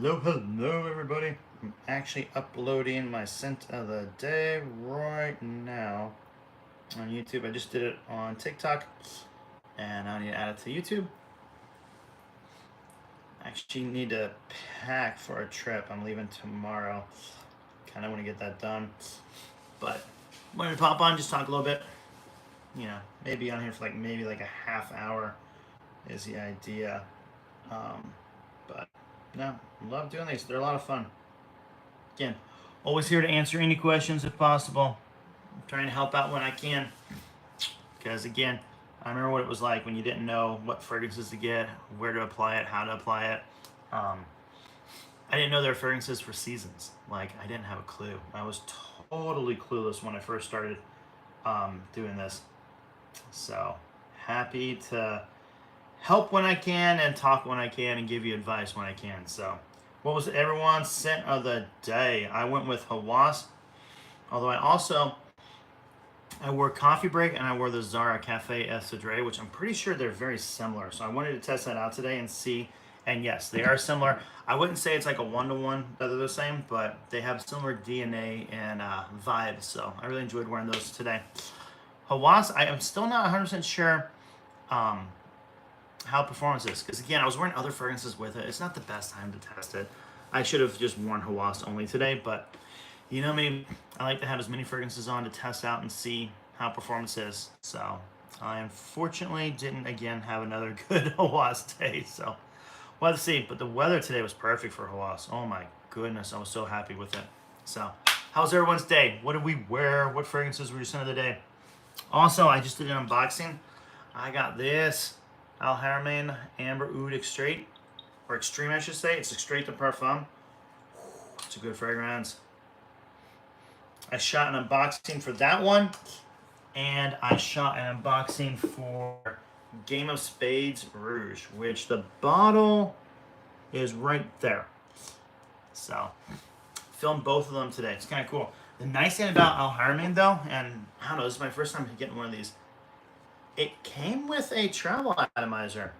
Hello, everybody. I'm actually uploading my scent of the day right now on YouTube. I just did it on TikTok, and I need to add it to YouTube. I actually need to pack for a trip. I'm leaving tomorrow. Kind of want to get that done, but wanted to pop on, just talk a little bit. You know, maybe on here for maybe a half hour is the idea. But no, love doing these. They're a lot of fun. Again, always here to answer any questions if possible. I'm trying to help out when I can. Because again, I remember what it was like when you didn't know what fragrances to get, where to apply it, how to apply it. I didn't know there were fragrances for seasons. I didn't have a clue. I was totally clueless when I first started doing this. So happy to help when I can and talk when I can and give you advice when I can. So what was everyone's scent of the day? I went with Hawass, although I wore Coffee Break and I wore the Zara Cafe Estradre, which I'm pretty sure they're very similar. So I wanted to test that out today and see. And yes, they are similar. I wouldn't say it's like a one-to-one that they're the same, but they have similar DNA and vibes. So I really enjoyed wearing those today. Hawass, I am still not 100% sure how performance is, because again, I was wearing other fragrances with it. It's not the best time to test it. I should have just worn Hawass only today, but you know me, I like to have as many fragrances on to test out and see how performance is. So I unfortunately didn't again have another good Hawass day, so we'll have to see. But the weather today was perfect for Hawass. Oh my goodness, I was so happy with it. So how's everyone's day? What did we wear? What fragrances were your scent of the day? Also, I just did an unboxing. I got this Al Haramain Amber Oud Extrait, or Extreme I should say. It's Extrait de Parfum. It's a good fragrance. I shot an unboxing for that one, and I shot an unboxing for Game of Spades Rouge, which the bottle is right there. So, filmed both of them today. It's kind of cool. The nice thing about Al Haramain, though, and I don't know, this is my first time getting one of these, it came with a travel atomizer.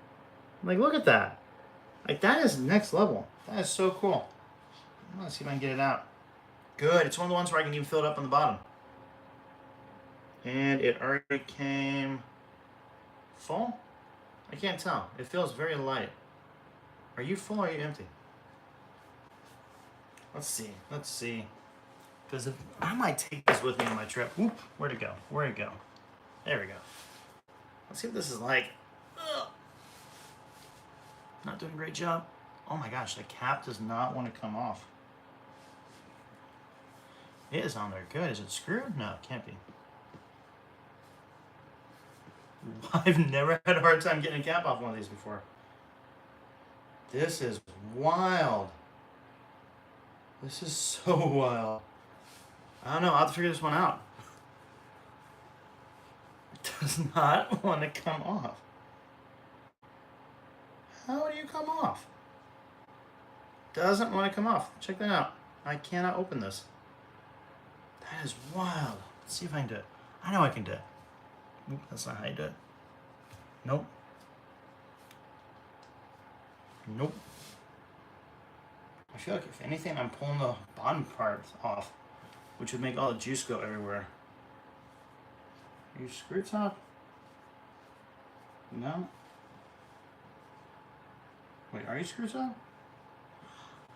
Look at that. That is next level. That is so cool. Let's see if I can get it out. Good. It's one of the ones where I can even fill it up on the bottom. And it already came full? I can't tell. It feels very light. Are you full or are you empty? Let's see. Let's see. Because I might take this with me on my trip. Oop, where'd it go? Where'd it go? There we go. Let's see what this is like. Ugh. Not doing a great job. Oh my gosh, the cap does not want to come off. It is on there. Good. Is it screwed? No, it can't be. I've never had a hard time getting a cap off one of these before. This is wild. This is so wild. I don't know. I'll have to figure this one out. It does not want to come off. How do you come off? Doesn't want to come off. Check that out. I cannot open this. That is wild. Let's see if I can do it. I know I can do it. Oop, that's not how you do it. Nope. Nope. I feel like if anything, I'm pulling the bottom part off, which would make all the juice go everywhere. Are you screw top? No? Wait, are you screw top?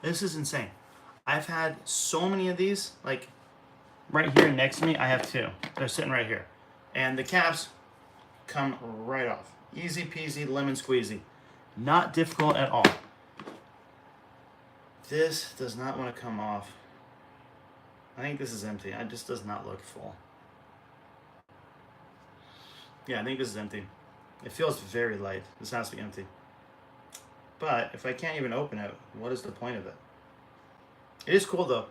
This is insane. I've had so many of these, right here next to me, I have two. They're sitting right here. And the caps come right off. Easy peasy, lemon squeezy. Not difficult at all. This does not want to come off. I think this is empty. It just does not look full. Yeah, I think this is empty. It feels very light. This has to be empty. But if I can't even open it, what is the point of it? It is cool though.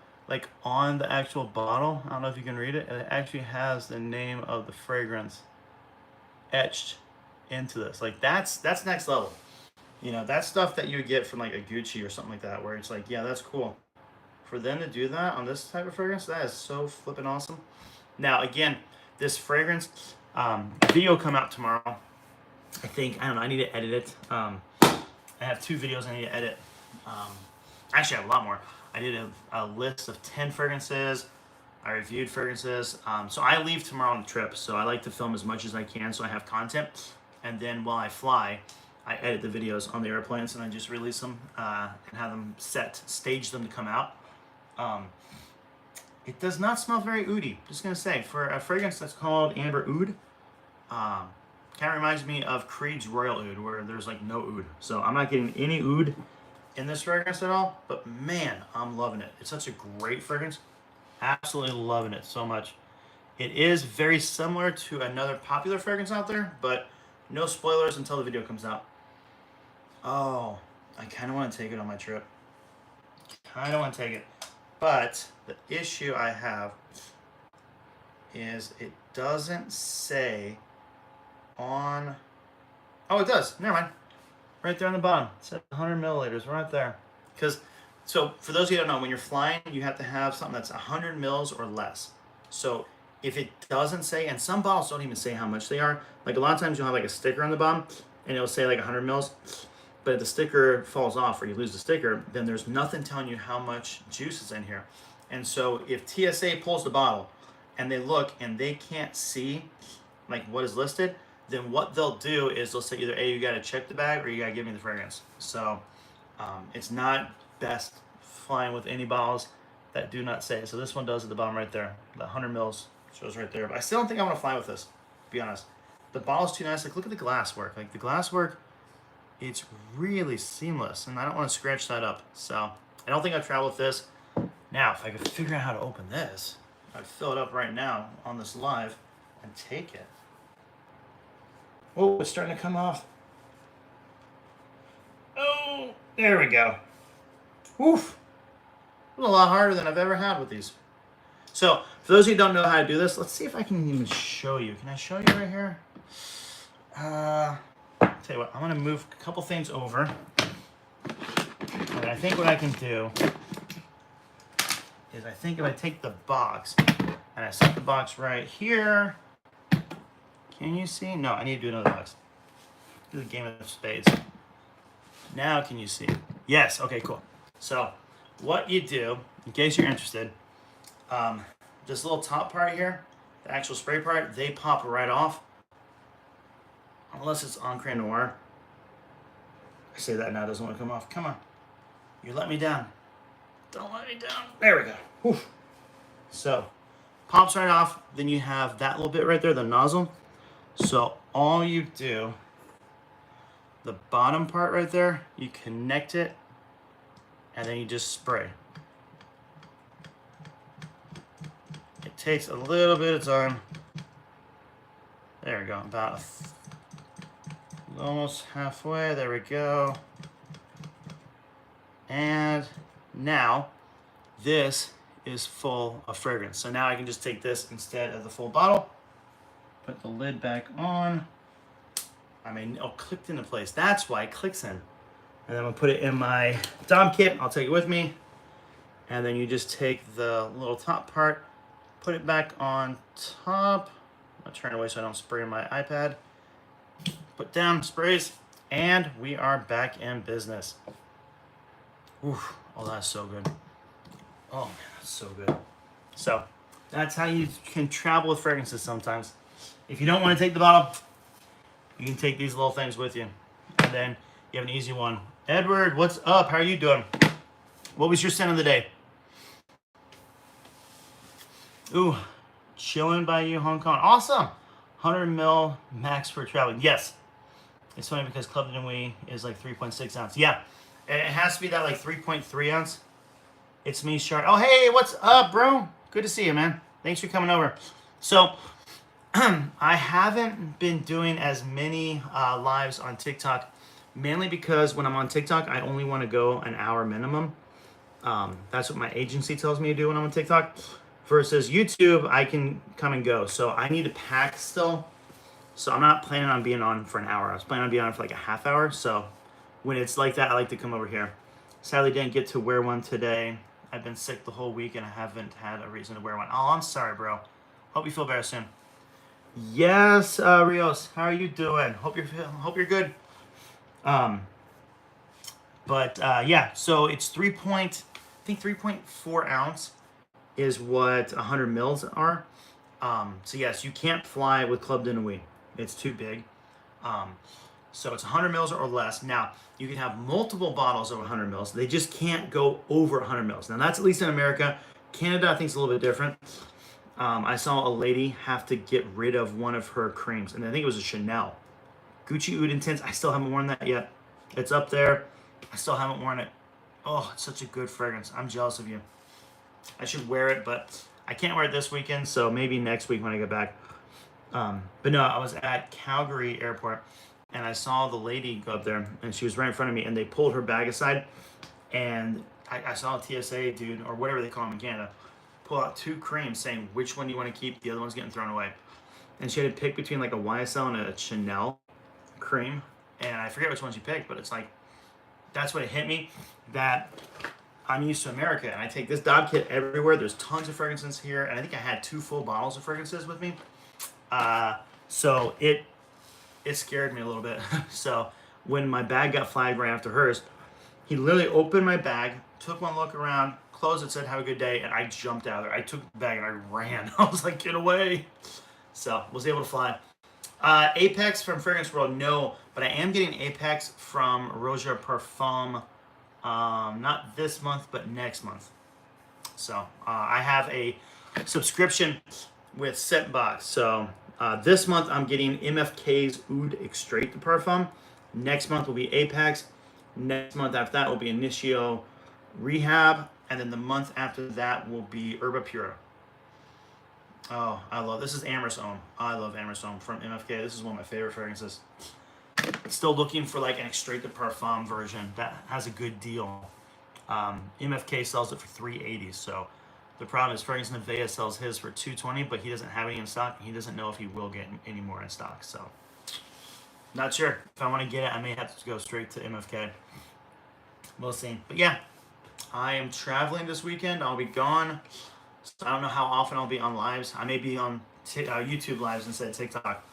On the actual bottle, I don't know if you can read it, it actually has the name of the fragrance etched into this. That's next level. You know, that's stuff that you would get from a Gucci or something like that, where it's yeah, that's cool. For them to do that on this type of fragrance, that is so flippin' awesome. Now, again, this fragrance video will come out tomorrow. I think, I don't know, I need to edit it. I have two videos I need to edit. Actually, I have a lot more. I did a list of 10 fragrances. I reviewed fragrances. So I leave tomorrow on the trip, so I like to film as much as I can so I have content. And then while I fly, I edit the videos on the airplanes and I just release them and have them stage them to come out. It does not smell very oudy. Just gonna say, for a fragrance that's called Amber Oud, kind of reminds me of Creed's Royal Oud, where there's like no oud. So I'm not getting any oud in this fragrance at all, but man, I'm loving it. It's such a great fragrance. Absolutely loving it so much. It is very similar to another popular fragrance out there, but no spoilers until the video comes out. Oh, I kind of want to take it on my trip. Kind of want to take it. But the issue I have is it doesn't say on... Oh, it does. Never mind. Right there on the bottom. It says 100 milliliters right there. Because, so for those of you who don't know, when you're flying, you have to have something that's 100 mils or less. So if it doesn't say, and some bottles don't even say how much they are. Like a lot of times you'll have like a sticker on the bottom and it'll say like 100 mils. But if the sticker falls off or you lose the sticker, then there's nothing telling you how much juice is in here. And so if TSA pulls the bottle and they look and they can't see like what is listed, then what they'll do is they'll say either, hey, you got to check the bag or you got to give me the fragrance. So it's not best flying with any bottles that do not say. So this one does at the bottom right there. The 100 mils shows right there. But I still don't think I want to fly with this, to be honest. The bottle's too nice. Like, look at the glass work. Like, the glass work, it's really seamless. And I don't want to scratch that up. So I don't think I'd travel with this. Now, if I could figure out how to open this, I'd fill it up right now on this live and take it. Oh, it's starting to come off. Oh, there we go. Oof. It was a lot harder than I've ever had with these. So, for those of you who don't know how to do this, let's see if I can even show you. Can I show you right here? Tell you what, I'm going to move a couple things over. And I think what I can do is I think if I take the box and I set the box right here. Can you see? No, I need to do another box. Do the game of spades. Now can you see? Yes, okay, cool. So what you do, in case you're interested, this little top part here, the actual spray part, they pop right off. Unless it's Encre Noir. I say that now, it doesn't want to come off. Come on. You let me down. Don't let me down. There we go. Whew. So, pops right off. Then you have that little bit right there, the nozzle. So all you do, the bottom part right there, you connect it, and then you just spray. It takes a little bit of time. There we go, about almost halfway, there we go. And now this is full of fragrance. So now I can just take this instead of the full bottle. Put the lid back on. I mean, it clicked into place. That's why it clicks in. And then I'm gonna put it in my Dom kit. I'll take it with me. And then you just take the little top part, put it back on top. I'm gonna turn away so I don't spray my iPad. Put down, sprays, and we are back in business. Oof, oh, that's so good. Oh man, that's so good. So that's how you can travel with fragrances sometimes. If you don't want to take the bottle, you can take these little things with you. And then you have an easy one. Edward, what's up? How are you doing? What was your scent of the day? Ooh, chilling by you, Hong Kong. Awesome. 100 mil max for traveling. Yes. It's funny because Club de Nuit is like 3.6 ounce. Yeah. It has to be that like 3.3 ounce. It's me, Shark. Oh, hey, what's up, bro? Good to see you, man. Thanks for coming over. So, I haven't been doing as many lives on TikTok, mainly because when I'm on TikTok, I only want to go an hour minimum. That's what my agency tells me to do when I'm on TikTok. Versus YouTube, I can come and go. So I need to pack still. So I'm not planning on being on for an hour. I was planning on being on for like a half hour. So when it's like that, I like to come over here. Sadly, didn't get to wear one today. I've been sick the whole week and I haven't had a reason to wear one. Oh, I'm sorry, bro. Hope you feel better soon. Yes, Rios, how are you doing? Hope you're good. But yeah, so it's 3.4 ounce is what 100 mils are. So yes, you can't fly with Club de Nuit. It's too big. Um, so it's 100 mils or less. Now, you can have multiple bottles of 100 mils. They just can't go over 100 mils. Now, that's at least in America. Canada, I think, is a little bit different. I saw a lady have to get rid of one of her creams, and I think it was a Chanel. Gucci Oud Intense, I still haven't worn that yet. It's up there. I still haven't worn it. Oh, it's such a good fragrance. I'm jealous of you. I should wear it, but I can't wear it this weekend, so maybe next week when I get back. But no, I was at Calgary Airport, and I saw the lady go up there, and she was right in front of me, and they pulled her bag aside, and I saw a TSA dude, or whatever they call them in Canada, pull out 2 creams saying which one you want to keep, the other one's getting thrown away. And she had to pick between like a YSL and a Chanel cream, and I forget which one she picked, but it's like, that's what it hit me, that I'm used to America, and I take this Dob kit everywhere. There's tons of fragrances here, and I think I had 2 full bottles of fragrances with me. So it scared me a little bit. So when my bag got flagged right after hers, he literally opened my bag, took one look around, closed it, said, "Have a good day," and I jumped out of there. I took the bag and I ran. I was like, "Get away!" So was able to fly. Apex from Fragrance World, no, but I am getting Apex from Roger Parfum. Not this month, but next month. So I have a subscription with Scentbox. So this month I'm getting MFK's Oud Extrait de Parfum. Next month will be Apex. Next month after that will be Initio Rehab. And then the month after that will be Herba Pura. Oh, I love this. Is Amorous Homme. I love Amorous Homme from MFK. This is one of my favorite fragrances. Still looking for like an Extrait de Parfum version that has a good deal. MFK sells it for $380. So the problem is Fragrance Nevea sells his for $220, but he doesn't have any in stock. He doesn't know if he will get any more in stock. So not sure. If I want to get it, I may have to go straight to MFK. We'll see. But yeah, I am traveling this weekend. I'll be gone. So I don't know how often I'll be on lives. I may be on YouTube lives instead of TikTok,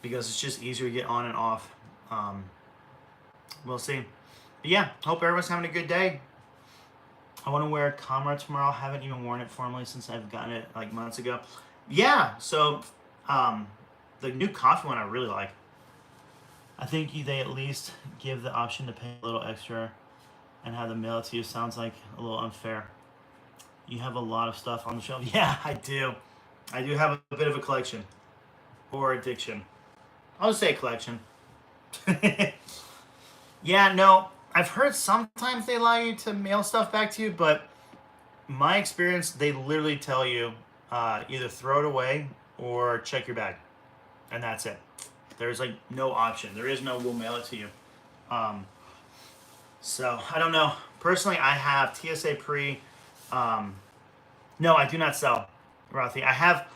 because it's just easier to get on and off. We'll see. But yeah, hope everyone's having a good day. I want to wear Comrade tomorrow. Haven't even worn it formally since I've gotten it like months ago. Yeah, so the new coffee one I really like. I think they at least give the option to pay a little extra and have them mail it to you. Sounds like a little unfair. You have a lot of stuff on the shelf. Yeah, I do. I do have a bit of a collection. Or addiction. I'll just say collection. Yeah, no, I've heard sometimes they allow you to mail stuff back to you, but my experience, they literally tell you either throw it away or check your bag. And that's it. There's like no option. There is no we'll mail it to you. So I don't know. Personally, I have TSA Pre. No, I do not sell Rothy. I have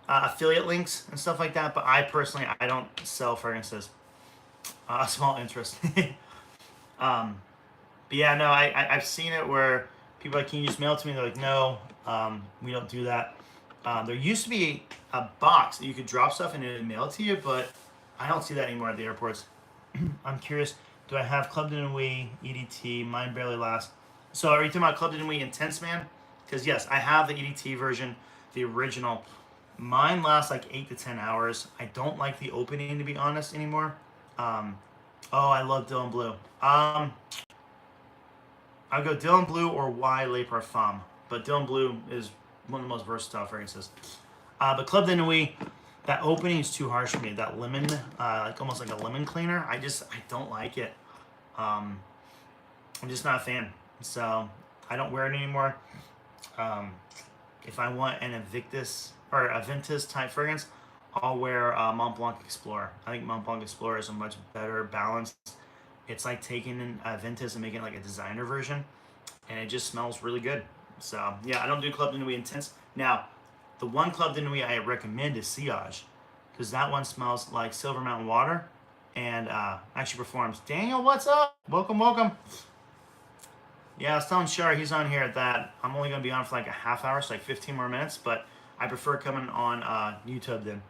affiliate links and stuff like that, but I personally, I don't sell fragrances. A small interest. But yeah, no, I've seen it where people are like, "Can you just mail it to me?" They're like, "No, we don't do that." There used to be a box that you could drop stuff in and it'd mail it to you, but I don't see that anymore at the airports. I'm curious, do I have Club de Nuit, EDT, Mine Barely Lasts? So are you talking about Club de Nuit Intense Man? Because yes, I have the EDT version, the original. Mine lasts like 8 to 10 hours. I don't like the opening, to be honest, anymore. Oh, I love Dylan Blue. I'll go Dylan Blue or Y Le Parfum. But Dylan Blue is one of the most versatile fragrances. But Club de Nuit, that opening is too harsh for me. That lemon, like almost like a lemon cleaner. I don't like it. I'm just not a fan. So I don't wear it anymore. If I want an Invictus or a Ventus type fragrance, I'll wear Mont Blanc Explorer. I think Mont Blanc Explorer is a much better balance. It's like taking a Ventus and making it like a designer version, and it just smells really good. So yeah, I don't do Club de Nuit Intense. Now, the one Club de Nuit I recommend is Sillage, because that one smells like Silver Mountain water, and actually performs. Daniel, what's up? Welcome, welcome. Yeah, I was telling Shar, he's on here, that I'm only going to be on for like a half hour, so like 15 more minutes, but I prefer coming on YouTube then.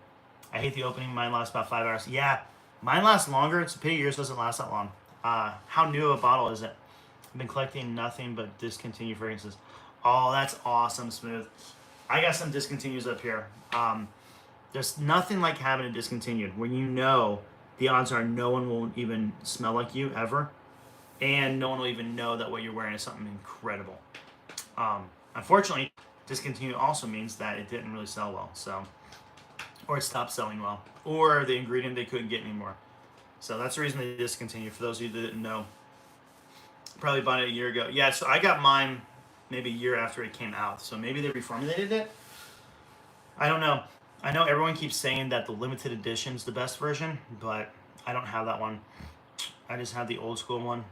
I hate the opening. Mine lasts about 5 hours. Yeah, mine lasts longer. It's a pity yours doesn't last that long. How new of a bottle is it? I've been collecting nothing but discontinued fragrances. Oh, that's awesome, Smooth. I got some discontinues up here. There's nothing like having a discontinued when you know the odds are no one will even smell like you ever, and no one will even know that what you're wearing is something incredible. Unfortunately, discontinued also means that it didn't really sell well, so, or it stopped selling well, or the ingredient they couldn't get anymore. So that's the reason they discontinued. For those of you that didn't know, probably bought it a year ago. Yeah, so I got mine maybe a year after it came out, so maybe they reformulated it. I don't know. I know everyone keeps saying that the limited edition is the best version, but I don't have that one. I just have the old school one.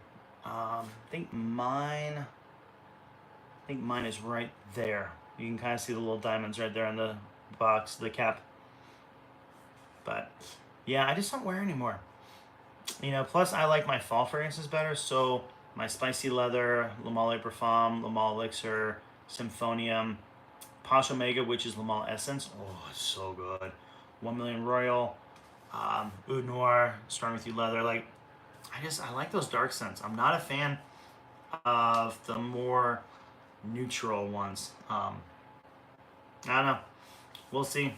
I think mine is right there. You can kind of see the little diamonds right there on the box, the cap. But yeah, I just don't wear anymore. You know, plus I like my fall fragrances better, so my Spicy Leather, Le Male Parfum, Le Male Elixir, Symphonium, Posh Omega, which is Le Male Essence. Oh, it's so good. 1 Million Royal, Oud Noir, Strong With You Leather. Like, I like those dark scents. I'm not a fan of the more neutral ones. I don't know. We'll see.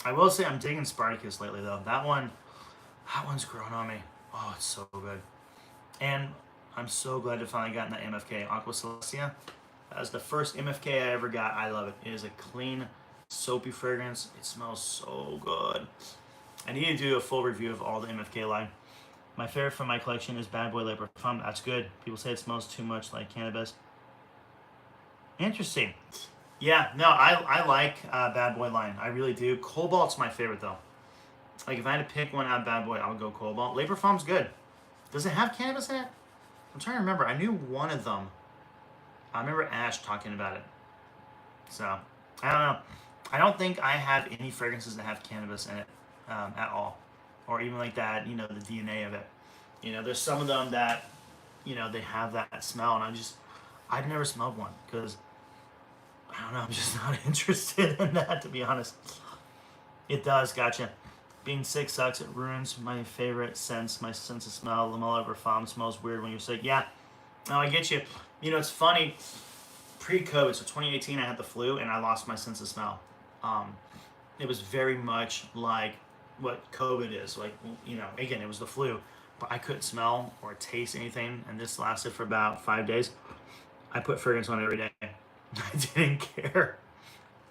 I will say I'm digging Spartacus lately, though. That one's grown on me. Oh, it's so good. And I'm so glad to finally gotten that MFK, Aqua Celestia. That was the first MFK I ever got. I love it. It is a clean, soapy fragrance. It smells so good. I need to do a full review of all the MFK line. My favorite from my collection is Bad Boy Le Parfum. That's good. People say it smells too much like cannabis. Interesting. Yeah, no, I like Bad Boy line. I really do. Cobalt's my favorite, though. Like, if I had to pick one out of Bad Boy, I would go Cobalt. Le Parfum's good. Does it have cannabis in it? I'm trying to remember. I knew one of them. I remember Ash talking about it. So, I don't know. I don't think I have any fragrances that have cannabis in it at all. Or even like that, you know, the DNA of it. You know, there's some of them that, you know, they have that smell. And I've never smelled one because, I don't know, I'm just not interested in that, to be honest. It does, gotcha. Being sick sucks. It ruins my favorite sense, my sense of smell. Le Male Parfum smells weird when you're sick. Yeah, no, I get you. You know, it's funny. Pre-COVID, so 2018, I had the flu and I lost my sense of smell. It was very much like what COVID is. Like, you know, again, it was the flu, but I couldn't smell or taste anything, and this lasted for about 5 days. I put fragrance on every day. I didn't care.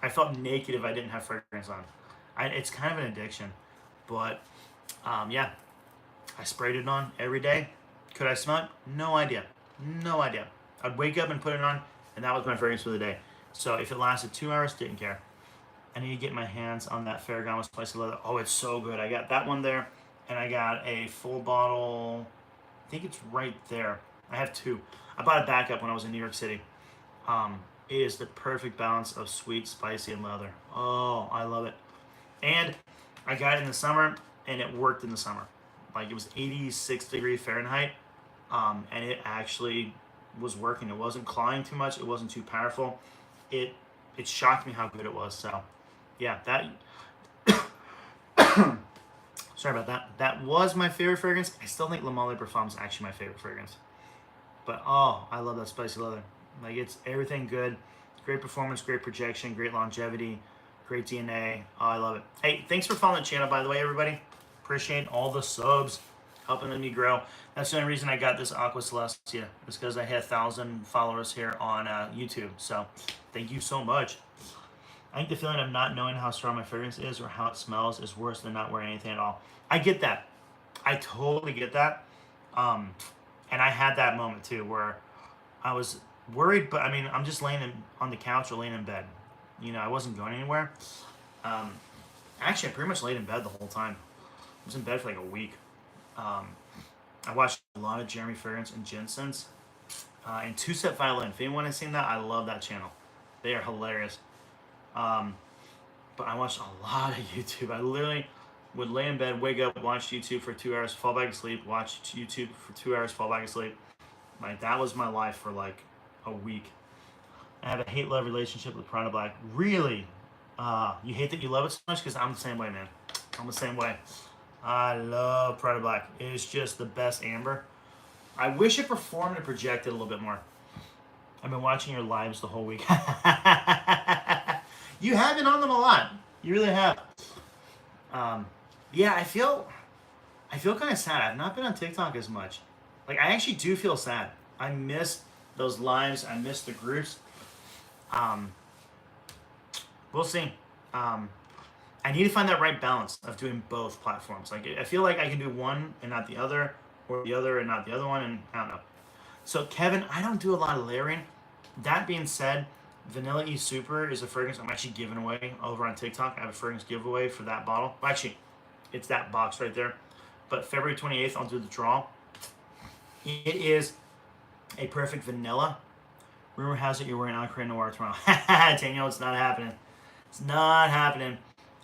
I felt naked if I didn't have fragrance on. It's kind of an addiction. But, yeah, I sprayed it on every day. Could I smell it? No idea. No idea. I'd wake up and put it on, and that was my fragrance for the day. So if it lasted 2 hours, didn't care. I need to get my hands on that Ferragamo Spicy Leather. Oh, it's so good. I got that one there, and I got a full bottle. I think it's right there. I have two. I bought a backup when I was in New York City. It is the perfect balance of sweet, spicy, and leather. Oh, I love it. And I got it in the summer, and it worked in the summer. Like, it was 86 Fahrenheit, and it actually was working. It wasn't clawing too much. It wasn't too powerful. It shocked me how good it was. So, yeah, that. Sorry about that. That was my favorite fragrance. I still think Le Male Parfum is actually my favorite fragrance. But, oh, I love that spicy leather. Like, it's everything good. Great performance, great projection, great longevity, great DNA. Oh, I love it. Hey, thanks for following the channel, by the way, everybody. Appreciate all the subs, helping me grow. That's the only reason I got this Aqua Celestia. It's because I had 1,000 followers here on YouTube. So, thank you so much. I think the feeling of not knowing how strong my fragrance is or how it smells is worse than not wearing anything at all. I get that. I totally get that. And I had that moment too where I was worried, but I mean, I'm just laying on the couch or laying in bed. You know, I wasn't going anywhere. Actually, I pretty much laid in bed the whole time. I was in bed for like a week. I watched a lot of Jeremy Fragrance and Jensen's and Two Step Violin. If anyone has seen that, I love that channel. They are hilarious. But I watched a lot of YouTube. I literally would lay in bed, wake up, watch YouTube for 2 hours, fall back asleep, watch YouTube for 2 hours, fall back asleep. Like, that was my life for like a week. I have a hate-love relationship with Prada Black. Really? You hate that you love it so much? Because I'm the same way, man. I'm the same way. I love Prada Black. It is just the best amber. I wish it performed and projected a little bit more. I've been watching your lives the whole week. You have been on them a lot. You really have. Um, yeah, I feel kind of sad. I've not been on TikTok as much. Like, I actually do feel sad. I miss those lives. I miss the groups. Um, we'll see. I need to find that right balance of doing both platforms. Like, I feel like I can do one and not the other, or the other and not the other one, and I don't know. So, Kevin, I don't do a lot of layering. That being said, Vanilla E Super is a fragrance I'm actually giving away over on TikTok. I have a fragrance giveaway for that bottle. Well, actually, it's that box right there. But February 28th, I'll do the draw. It is a perfect vanilla. Rumor has it you're wearing Acre Noir tomorrow. Daniel, it's not happening. It's not happening.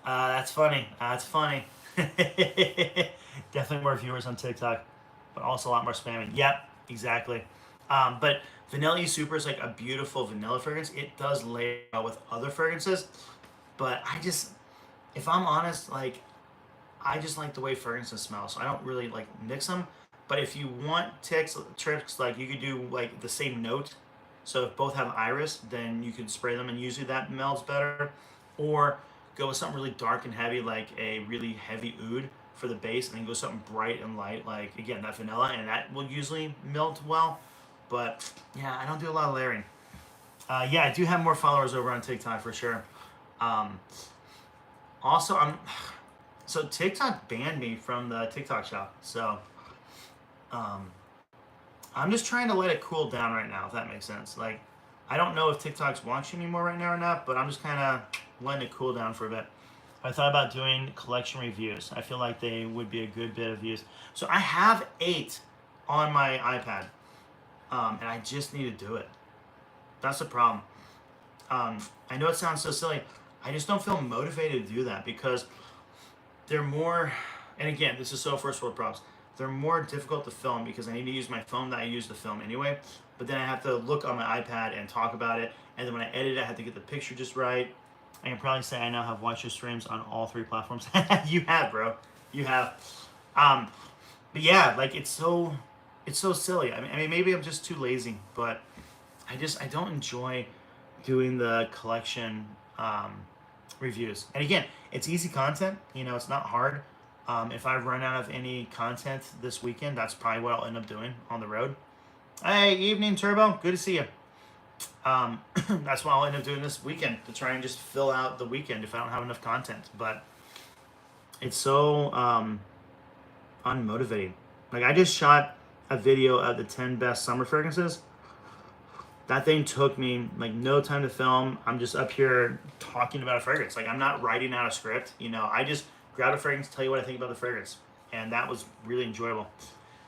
That's funny. That's funny. Definitely more viewers on TikTok, but also a lot more spamming. Yep, exactly. But Vanilla E Super is like a beautiful vanilla fragrance. It does layer well with other fragrances, but if I'm honest, like, I just like the way fragrances smell, so I don't really like mix them. But if you want tricks, like you could do like the same note. So if both have iris, then you could spray them, and usually that melds better. Or go with something really dark and heavy, like a really heavy oud for the base, and then go something bright and light, like again that vanilla, and that will usually melt well. But yeah, I don't do a lot of layering. Yeah, I do have more followers over on TikTok for sure. Also, so TikTok banned me from the TikTok shop. So I'm just trying to let it cool down right now, if that makes sense. Like, I don't know if TikTok's watching me more right now or not, but I'm just kind of letting it cool down for a bit. I thought about doing collection reviews. I feel like they would be a good bit of views. So I have 8 on my iPad, and I just need to do it. That's the problem. I know it sounds so silly. I just don't feel motivated to do that because they're more, and again, this is so first world problems. They're more difficult to film because I need to use my phone that I use to film anyway. But then I have to look on my iPad and talk about it. And then when I edit it, I have to get the picture just right. I can probably say I now have watched your streams on all 3 platforms. You have, bro. You have. But yeah, like it's so silly. I mean, maybe I'm just too lazy, but I don't enjoy doing the collection reviews. And again, it's easy content. You know, it's not hard. If I run out of any content this weekend, that's probably what I'll end up doing on the road. Hey, evening, Turbo. Good to see you. That's what I'll end up doing this weekend, to try and just fill out the weekend if I don't have enough content. But it's so unmotivating. Like, I just shot a video of the 10 best summer fragrances. That thing took me like no time to film. I'm just up here talking about a fragrance. Like, I'm not writing out a script. You know, I just grab a fragrance, tell you what I think about the fragrance. And that was really enjoyable.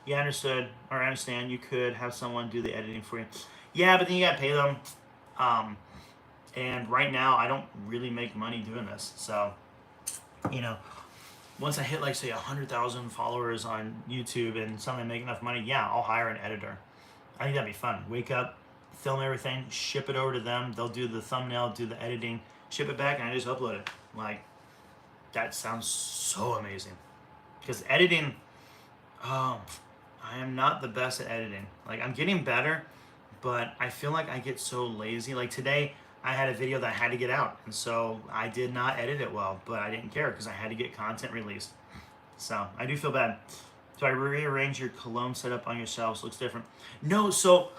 Yeah, I understand you could have someone do the editing for you. Yeah, but then you gotta pay them. And right now, I don't really make money doing this. So, you know, once I hit like say 100,000 followers on YouTube and suddenly make enough money, yeah, I'll hire an editor. I think that'd be fun. Wake up, film everything, ship it over to them. They'll do the thumbnail, do the editing, ship it back, and I just upload it. Like, that sounds so amazing. Because editing, I am not the best at editing. Like, I'm getting better, but I feel like I get so lazy. Like today, I had a video that I had to get out, and so I did not edit it well, but I didn't care because I had to get content released. So I do feel bad. So I rearrange your cologne setup on your shelves. Looks different. No, so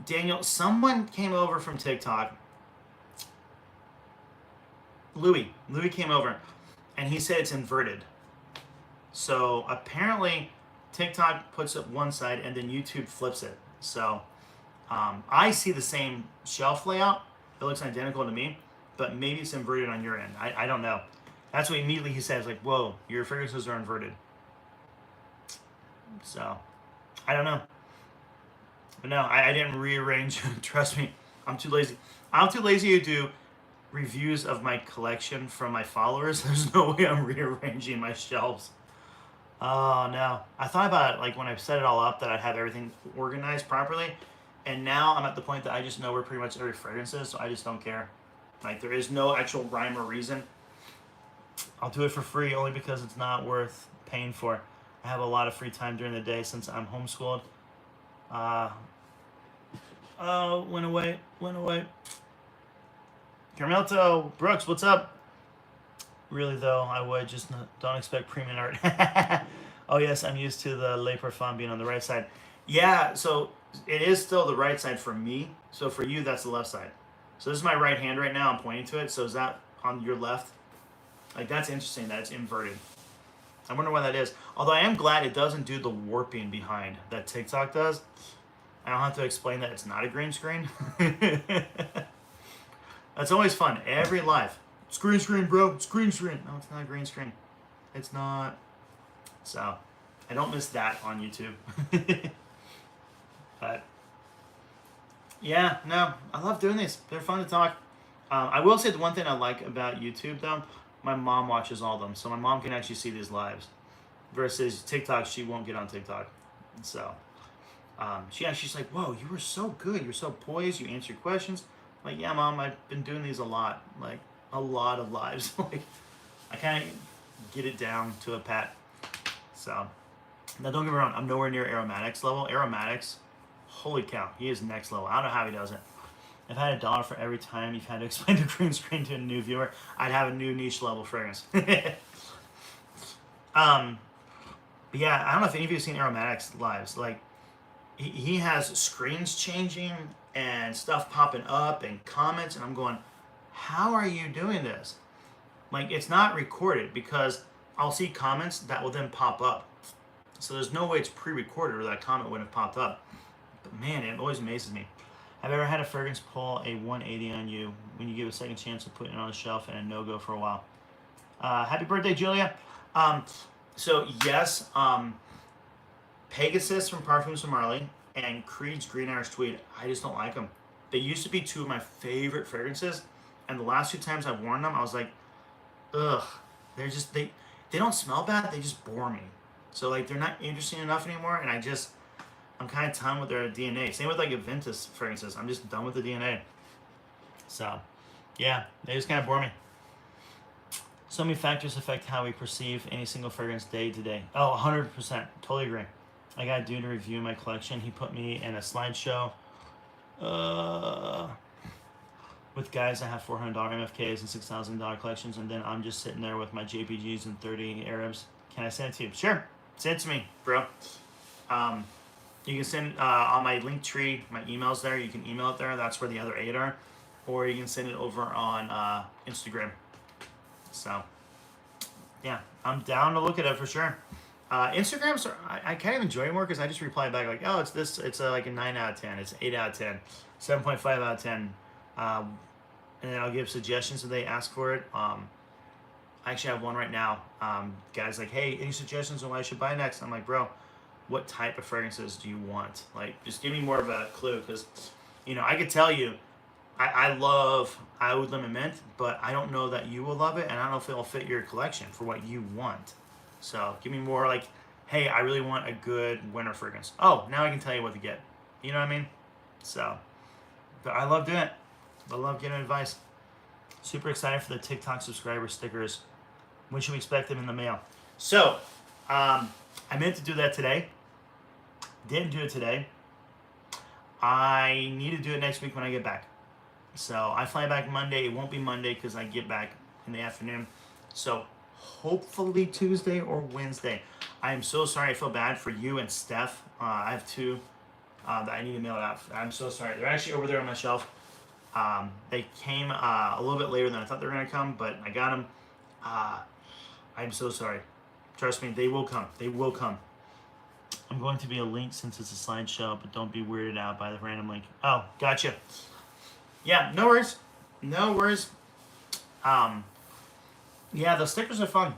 Daniel, someone came over from TikTok. Louis came over, and he said it's inverted. So apparently TikTok puts it one side and then YouTube flips it. So I see the same shelf layout. It looks identical to me, but maybe it's inverted on your end. I don't know. That's what immediately he says, like, whoa, your fragrances are inverted. So I don't know. But no, I didn't rearrange. Trust me, I'm too lazy. I'm too lazy to do reviews of my collection from my followers. There's no way I'm rearranging my shelves. Oh no. I thought about it like when I set it all up that I'd have everything organized properly. And now I'm at the point that I just know where pretty much every fragrance is, so I just don't care. Like, there is no actual rhyme or reason. I'll do it for free only because it's not worth paying for. I have a lot of free time during the day since I'm homeschooled. Oh, went away. Carmelto, Brooks, what's up? Really though, I would just don't expect premium art. Oh yes, I'm used to the Le Parfum being on the right side. Yeah, so it is still the right side for me. So for you, that's the left side. So this is my right hand right now. I'm pointing to it. So is that on your left? Like that's interesting that it's inverted. I wonder why that is. Although I am glad it doesn't do the warping behind that TikTok does. I don't have to explain that it's not a green screen. That's always fun. Every live. It's green screen, bro. It's green screen. No, it's not a green screen. It's not. So, I don't miss that on YouTube. But, yeah, no, I love doing these. They're fun to talk. I will say the one thing I like about YouTube, though, my mom watches all of them. So my mom can actually see these lives. Versus TikTok, she won't get on TikTok. So, she's like, whoa, you were so good. You're so poised. You answer questions. I'm like, yeah, Mom, I've been doing these a lot. Like, a lot of lives. Like, I kind of get it down to a pat. So, now don't get me wrong, I'm nowhere near Aromatics level. Aromatics, holy cow, he is next level. I don't know how he does it. If I had $1 for every time you've had to explain the green screen to a new viewer, I'd have a new niche level fragrance. But yeah, I don't know if any of you have seen Aromatics lives. Like, he has screens changing and stuff popping up and comments, and I'm going, how are you doing this? Like, it's not recorded because I'll see comments that will then pop up. So there's no way it's pre-recorded or that comment wouldn't have popped up. But man, it always amazes me. Have you ever had a fragrance pull a 180 on you when you give a second chance of putting it on the shelf and a no-go for a while? Happy birthday, Julia. So yes, Pegasus from Parfums from Marley and Creed's Green Irish Tweed, I just don't like them. They used to be two of my favorite fragrances, and the last 2 times I've worn them, I was like, ugh, they're just, they don't smell bad, they just bore me. So like, they're not interesting enough anymore, and I'm kind of done with their DNA. Same with like Aventus fragrances, I'm just done with the DNA. So, yeah, they just kind of bore me. So many factors affect how we perceive any single fragrance day to day. Oh, 100%, totally agree. I got a dude to review my collection. He put me in a slideshow with guys that have $400 MFKs and $6,000 collections, and then I'm just sitting there with my JPGs and 30 Arabs. Can I send it to you? Sure, send it to me, bro. You can send on my link tree, my email's there. You can email it there. That's where the other 8 are. Or you can send it over on Instagram. So, yeah, I'm down to look at it for sure. Instagrams, I kind of enjoy it more because I just reply back like, oh, it's this, it's like a 9 out of 10, it's 8 out of 10, 7.5 out of 10. And then I'll give suggestions if they ask for it. I actually have one right now. Guys like, hey, any suggestions on what I should buy next? I'm like, bro, what type of fragrances do you want? Like, just give me more of a clue because, I could tell you, I love I Would Lemon Mint, but I don't know that you will love it, and I don't know if it'll fit your collection for what you want. So give me more like, hey, I really want a good winter fragrance. Oh, now I can tell you what to get. You know what I mean? So, but I love doing it. I love getting advice. Super excited for the TikTok subscriber stickers. When should we expect them in the mail? So, I meant to do that today. Didn't do it today. I need to do it next week when I get back. So I fly back Monday. It won't be Monday because I get back in the afternoon. So hopefully Tuesday or Wednesday. I am so sorry. I feel bad for you and Steph. I have 2 that I need to mail it out. I'm so sorry. They're actually over there on my shelf. They came a little bit later than I thought they were going to come, but I got them. I'm so sorry. Trust me, they will come. They will come. I'm going to be a link since it's a slideshow, but don't be weirded out by the random link. Oh, gotcha. Yeah, no worries. No worries. Yeah, the stickers are fun.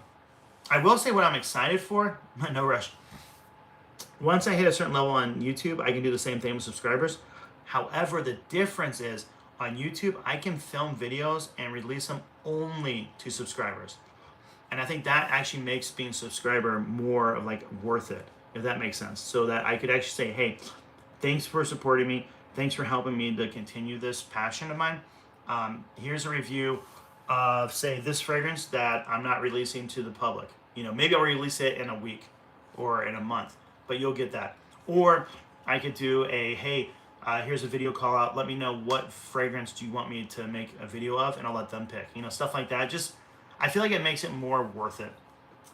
I will say what I'm excited for. No rush. Once I hit a certain level on YouTube, I can do the same thing with subscribers. However, the difference is on YouTube, I can film videos and release them only to subscribers. And I think that actually makes being a subscriber more of like worth it, if that makes sense. So that I could actually say, hey, thanks for supporting me. Thanks for helping me to continue this passion of mine. Here's a review of, say, this fragrance that I'm not releasing to the public. Maybe I'll release it in a week or in a month, but you'll get that. Or I could do a, hey, here's a video call out. Let me know what fragrance do you want me to make a video of, and I'll let them pick. You know, stuff like that. Just, I feel like it makes it more worth it.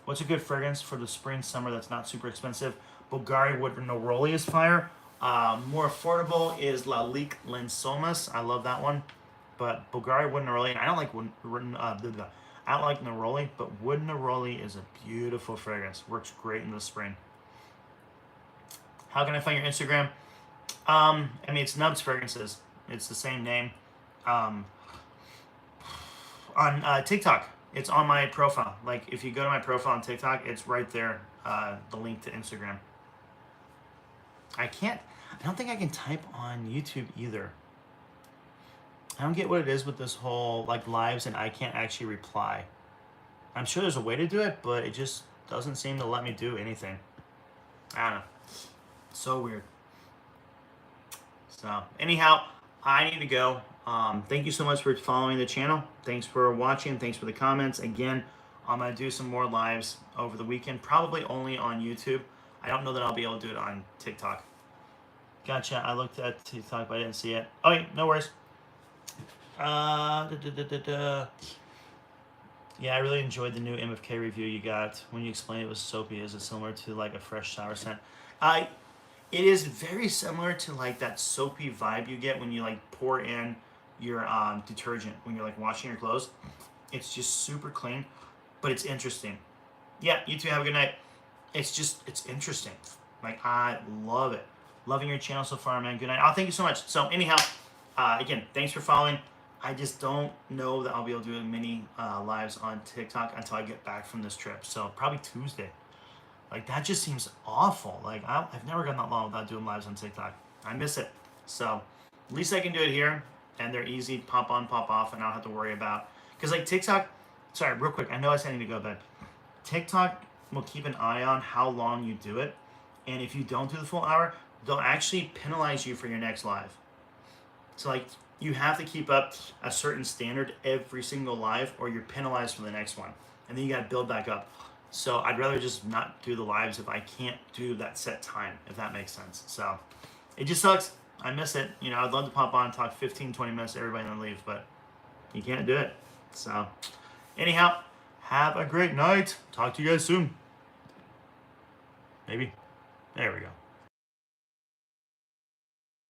What's a good fragrance for the spring, summer that's not super expensive? Bulgari Wood Neroli is fire. More affordable is La Lique Lensomas. I love that one. But Bulgari Wood Neroli, and I don't like I don't like Neroli, but Wood Neroli is a beautiful fragrance. Works great in the spring. How can I find your Instagram? I mean, it's Nubs Fragrances. It's the same name. On TikTok, it's on my profile. Like, if you go to my profile on TikTok, it's right there, the link to Instagram. I don't think I can type on YouTube either. I don't get what it is with this whole, like, lives and I can't actually reply. I'm sure there's a way to do it, but it just doesn't seem to let me do anything. I don't know. So weird. So, anyhow, I need to go. Thank you so much for following the channel. Thanks for watching. Thanks for the comments. Again, I'm going to do some more lives over the weekend, probably only on YouTube. I don't know that I'll be able to do it on TikTok. Gotcha. I looked at TikTok, but I didn't see it. Okay, no worries. Yeah, I really enjoyed the new MFK review you got. When you explained it was soapy, is it similar to like a fresh shower scent? It is very similar to like that soapy vibe you get when you like pour in your detergent when you're like washing your clothes. It's just super clean, but it's interesting. Yeah, you two have a good night. It's interesting. Like, I love it. Loving your channel so far, man. Good night. Oh, thank you so much. So anyhow, again, thanks for following. I just don't know that I'll be able to do many lives on TikTok until I get back from this trip. So probably Tuesday. Like, that just seems awful. Like, I've never gone that long without doing lives on TikTok. I miss it. So at least I can do it here, and they're easy, pop on, pop off, and I don't have to worry about. Because like TikTok, sorry, real quick, I know I said I need to go, but TikTok will keep an eye on how long you do it, and if you don't do the full hour, they'll actually penalize you for your next live. So like, you have to keep up a certain standard every single live, or you're penalized for the next one, and then you got to build back up. So I'd rather just not do the lives if I can't do that set time, if that makes sense. So it just sucks. I miss it. You know, I'd love to pop on and talk 15, 20 minutes to everybody and then leave, but you can't do it. So anyhow, have a great night. Talk to you guys soon. Maybe. There we go.